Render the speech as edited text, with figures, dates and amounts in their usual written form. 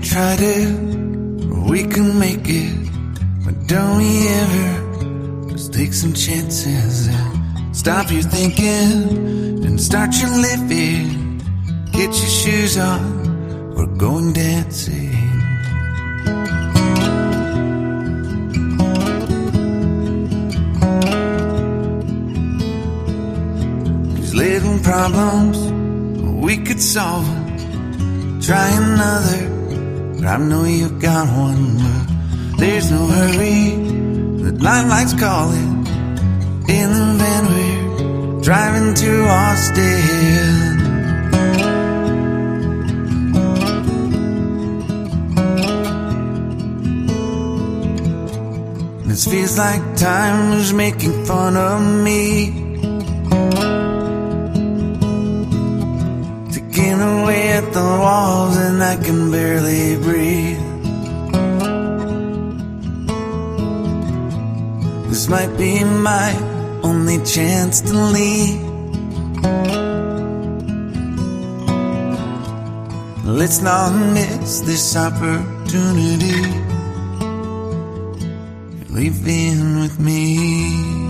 tried it, we can make it. But don't we ever just take some chances and stop your thinking and start your living. Get your shoes on, we're going dancing. 'Cause little problems, we could solve them. Try another, but I know you've got one. But there's no hurry, the lifelight's calling. In the van we're driving to Austin. This feels like time is making fun of me, taking away at the walls and I can barely breathe. This might be my only chance to leave. Let's not miss this opportunity. Leave in with me.